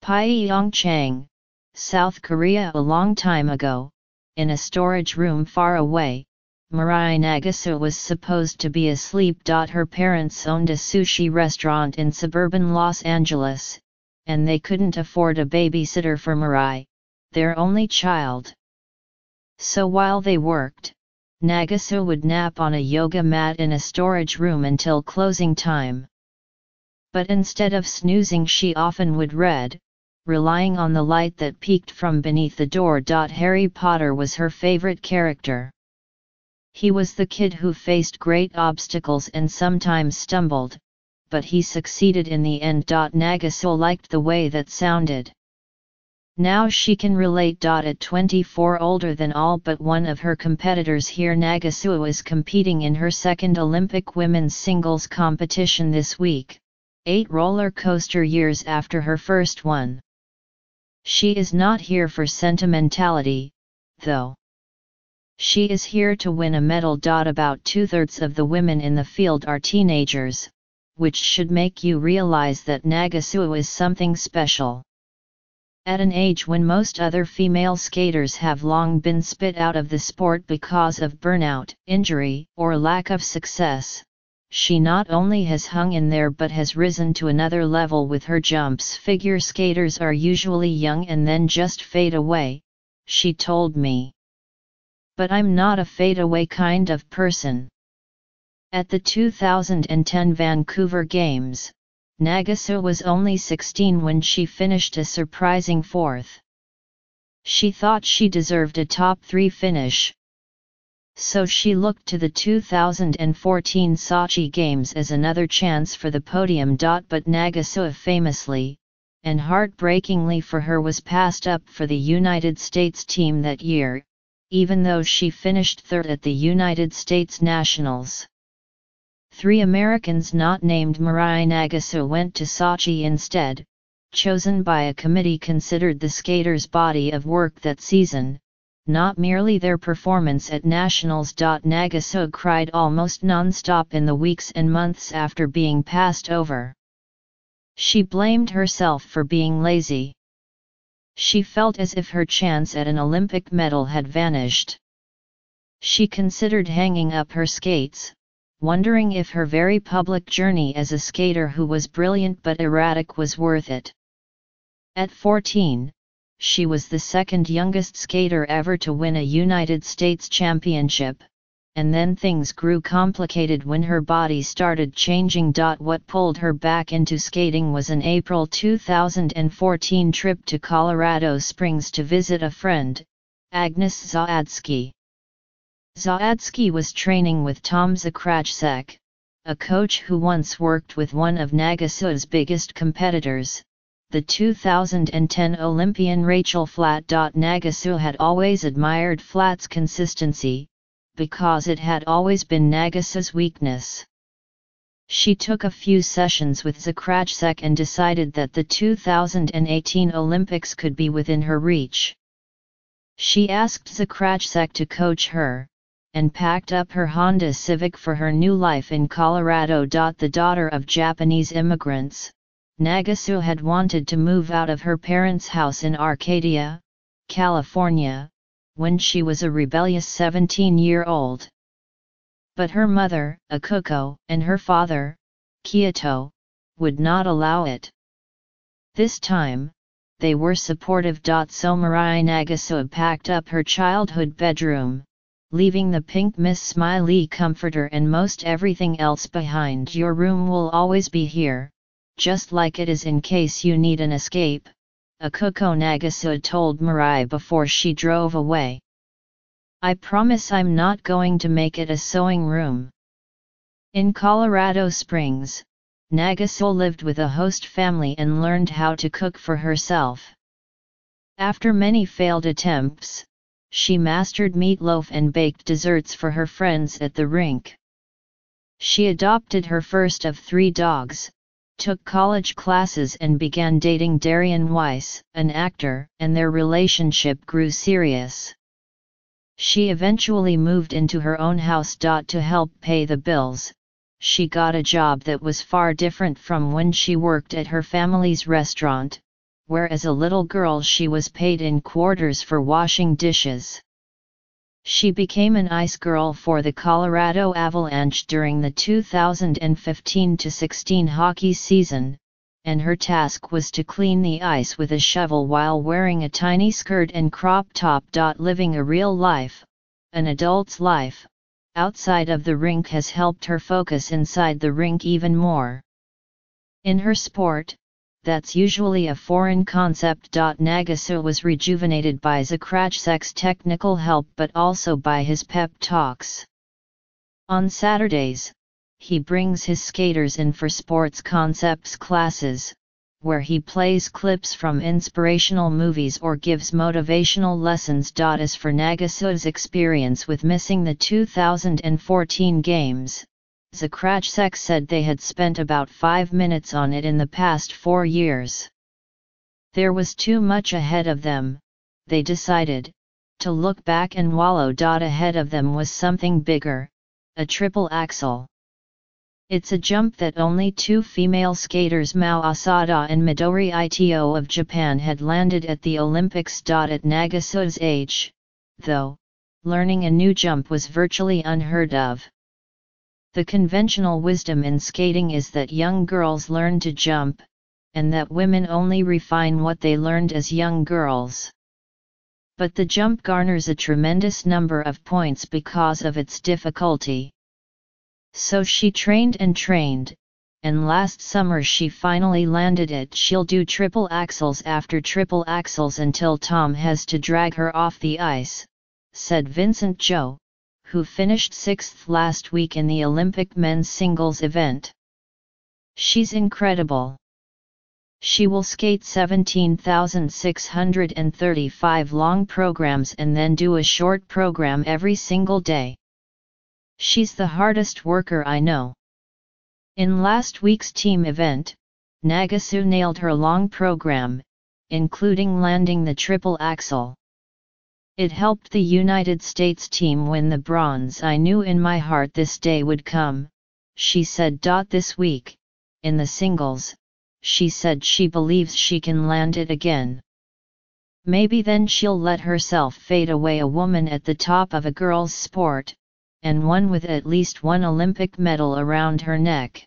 Pyeongchang, South Korea. A long time ago, in a storage room far away, Mirai Nagasu was supposed to be asleep. Her parents owned a sushi restaurant in suburban Los Angeles, and they couldn't afford a babysitter for Mirai, their only child. So while they worked, Nagasu would nap on a yoga mat in a storage room until closing time. But instead of snoozing, she often would read, relying on the light that peeked from beneath the door. Harry Potter was her favorite character. He was the kid who faced great obstacles and sometimes stumbled, but he succeeded in the end. Nagasu liked the way that sounded. Now she can relate. At 24, older than all but one of her competitors here, Nagasu is competing in her second Olympic women's singles competition this week, 8 roller coaster years after her first one. She is not here for sentimentality, though. She is here to win a medal. About 2/3 of the women in the field are teenagers, which should make you realize that Nagasu is something special. At an age when most other female skaters have long been spit out of the sport because of burnout, injury, or lack of success, she not only has hung in there but has risen to another level with her jumps. Figure skaters are usually young and then just fade away, she told me. But I'm not a fade-away kind of person. At the 2010 Vancouver Games, Nagasu was only 16 when she finished a surprising 4th. She thought she deserved a top 3 finish. So she looked to the 2014 Sochi Games as another chance for the podium. But Nagasu famously, and heartbreakingly for her, was passed up for the United States team that year, even though she finished 3rd at the United States Nationals. 3 Americans not named Mirai Nagasu went to Sochi instead, chosen by a committee considered the skaters' body of work that season, not merely their performance at Nationals. Nagasu cried almost non-stop in the weeks and months after being passed over. She blamed herself for being lazy. She felt as if her chance at an Olympic medal had vanished. She considered hanging up her skates, wondering if her very public journey as a skater who was brilliant but erratic was worth it. At 14, she was the second youngest skater ever to win a United States championship, and then things grew complicated when her body started changing. What pulled her back into skating was an April 2014 trip to Colorado Springs to visit a friend, Agnes Zawadsky. Zawadsky was training with Tom Zakrajsek, a coach who once worked with one of Nagasu's biggest competitors, the 2010 Olympian Rachel Flatt. Nagasu had always admired Flatt's consistency, because it had always been Nagasu's weakness. She took a few sessions with Zakrajsek and decided that the 2018 Olympics could be within her reach. She asked Zakrajsek to coach her, and packed up her Honda Civic for her new life in Colorado. The daughter of Japanese immigrants, Nagasu had wanted to move out of her parents' house in Arcadia, California, when she was a rebellious 17-year-old. But her mother, Akuko, and her father, Kyoto, would not allow it. This time, they were supportive. So Mirai Nagasu packed up her childhood bedroom, leaving the pink Miss Smiley comforter and most everything else behind. Your room will always be here, just like it is in case you need an escape, Akuko Nagasu told Mirai before she drove away. I promise I'm not going to make it a sewing room. In Colorado Springs, Nagasu lived with a host family and learned how to cook for herself. After many failed attempts, she mastered meatloaf and baked desserts for her friends at the rink. She adopted her first of 3 dogs, took college classes and began dating Darian Weiss, an actor, and their relationship grew serious. She eventually moved into her own house. To help pay the bills, she got a job that was far different from when she worked at her family's restaurant, where as a little girl she was paid in quarters for washing dishes. She became an ice girl for the Colorado Avalanche during the 2015-16 hockey season, and her task was to clean the ice with a shovel while wearing a tiny skirt and crop top. Living a real life, an adult's life, outside of the rink has helped her focus inside the rink even more. In her sport, that's usually a foreign concept. Nagasu was rejuvenated by Zakrajsek's technical help but also by his pep talks. On Saturdays, he brings his skaters in for sports concepts classes, where he plays clips from inspirational movies or gives motivational lessons. As for Nagasu's experience with missing the 2014 games, Zakrajsek said they had spent about 5 minutes on it in the past 4 years. There was too much ahead of them, they decided, to look back and wallow. Ahead of them was something bigger, a triple axel. It's a jump that only 2 female skaters, Mao Asada and Midori Ito of Japan, had landed at the Olympics. At Nagasu's age, though, learning a new jump was virtually unheard of. The conventional wisdom in skating is that young girls learn to jump, and that women only refine what they learned as young girls. But the jump garners a tremendous number of points because of its difficulty. So she trained, and last summer she finally landed it. She'll do triple axels after triple axels until Tom has to drag her off the ice, said Vincent Zhou, who finished 6th last week in the Olympic men's singles event. She's incredible. She will skate 17,635 long programs and then do a short program every single day. She's the hardest worker I know. In last week's team event, Nagasu nailed her long program, including landing the triple axel. It helped the United States team win the bronze. I knew in my heart this day would come, she said. This week, in the singles, she said she believes she can land it again. Maybe then she'll let herself fade away, a woman at the top of a girl's sport, and one with at least one Olympic medal around her neck.